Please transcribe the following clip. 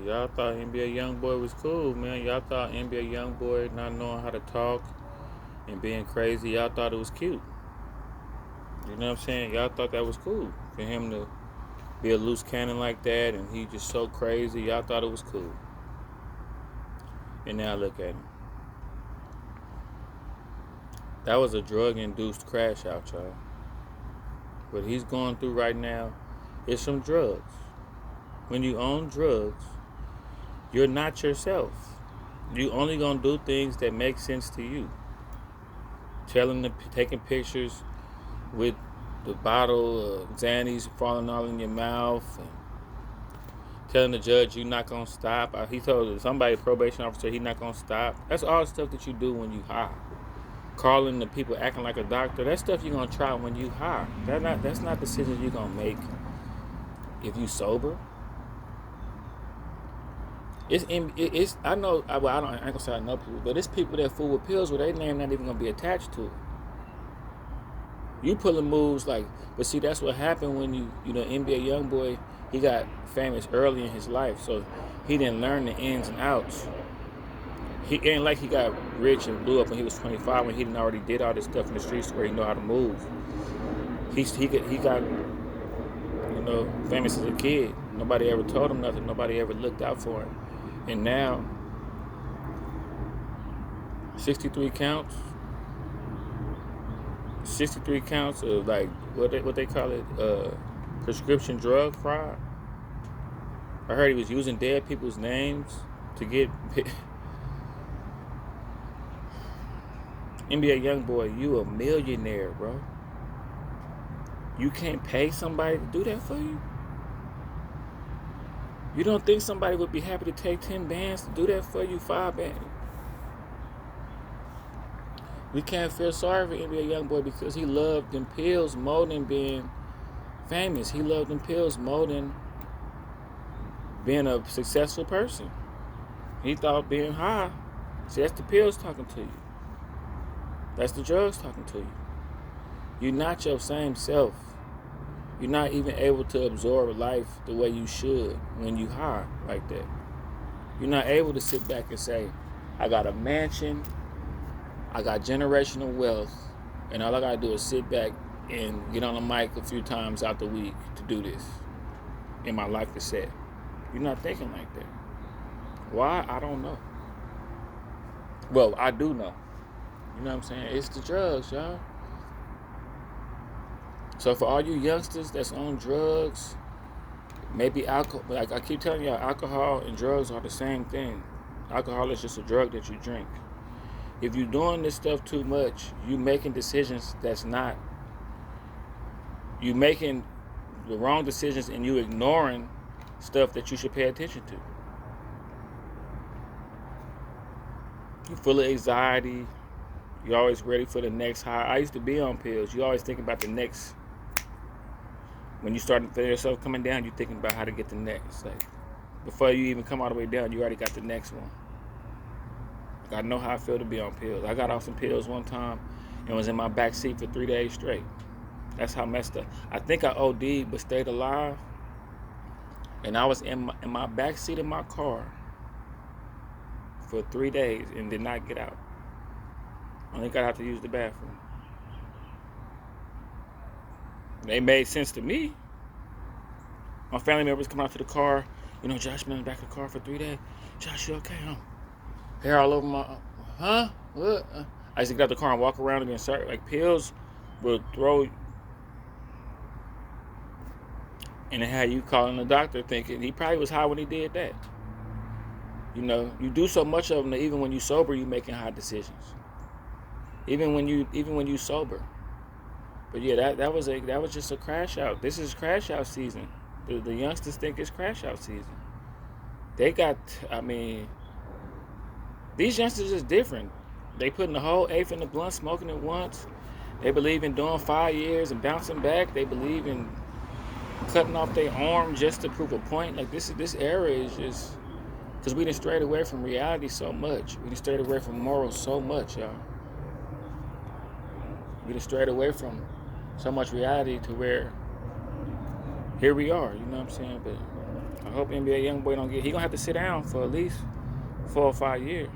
Y'all thought NBA Youngboy was cool, man. Y'all thought NBA Youngboy not knowing how to talk and being crazy, y'all thought it was cute. You know what I'm saying? Y'all thought that was cool for him to be a loose cannon like that, and he just so crazy. Y'all thought it was cool. And now look at him. That was a drug-induced crash out, y'all. What he's going through right now is some drugs. When you own drugs, you're not yourself. You only gonna do things that make sense to you. Taking pictures with the bottle of Xannies falling all in your mouth, and telling the judge you're not gonna stop. He told somebody, probation officer, he's not gonna stop. That's all the stuff that you do when you high. Calling the people, acting like a doctor. That's stuff you're gonna try when you high. That's not decisions you're gonna make if you sober. It's I know. I ain't gonna say I know people, but it's people that fool with pills where their name not even gonna be attached to it. You pulling moves like, but see, that's what happened when you know NBA Youngboy. He got famous early in his life, so he didn't learn the ins and outs. He ain't like he got rich and blew up when he was 25, when he didn't already did all this stuff in the streets where he know how to move. He got famous as a kid. Nobody ever told him nothing. Nobody ever looked out for him. And now, 63 counts. 63 counts of like what they call it, prescription drug fraud. I heard he was using dead people's names to get. NBA Youngboy, you a millionaire, bro. You can't pay somebody to do that for you? You don't think somebody would be happy to take 10 bands to do that for you? 5 bands? We can't feel sorry for NBA Youngboy because he loved them pills more than being famous. He loved them pills more than being a successful person. He thought being high, see, that's the pills talking to you. That's the drugs talking to you. You're not your same self. You're not even able to absorb life the way you should when you high like that. You're not able to sit back and say, I got a mansion, I got generational wealth, and all I gotta do is sit back and get on the mic a few times out the week to do this. And my life is set. You're not thinking like that. Why? I don't know. Well, I do know. You know what I'm saying? It's the drugs, y'all. So for all you youngsters that's on drugs, maybe alcohol, like I keep telling y'all, alcohol and drugs are the same thing. Alcohol is just a drug that you drink. If you're doing this stuff too much, you making decisions you making the wrong decisions, and you ignoring stuff that you should pay attention to. You're full of anxiety. You're always ready for the next high. I used to be on pills. You always thinking about the next. When you start to feel yourself coming down, you're thinking about how to get the next. Like, before you even come all the way down, you already got the next one. Like, I know how I feel to be on pills. I got off some pills one time and was in my back seat for 3 days straight. That's how messed up. I think I OD'd but stayed alive. And I was in my back seat of my car for 3 days and did not get out. Only got out to use the bathroom. They made sense to me. My family members come out to the car. You know, Josh been in the back of the car for 3 days. Josh, you okay? Hair all over my... Huh? What? I used to get out the car and walk around and insert. Like, pills would throw... And it had you calling the doctor thinking he probably was high when he did that. You know, you do so much of them that even when you sober, you making high decisions. Even when you sober. But yeah, that was just a crash out. This is crash out season. The youngsters think it's crash out season. These youngsters is different. They putting the whole eighth in the blunt, smoking it once. They believe in doing 5 years and bouncing back. They believe in cutting off their arm just to prove a point. Like this era is just because we done strayed away from reality so much. We done strayed away from morals so much, y'all. We done strayed away from so much reality to where here we are. You know what I'm saying? But I hope NBA Youngboy don't get. He gonna have to sit down for at least 4 or 5 years.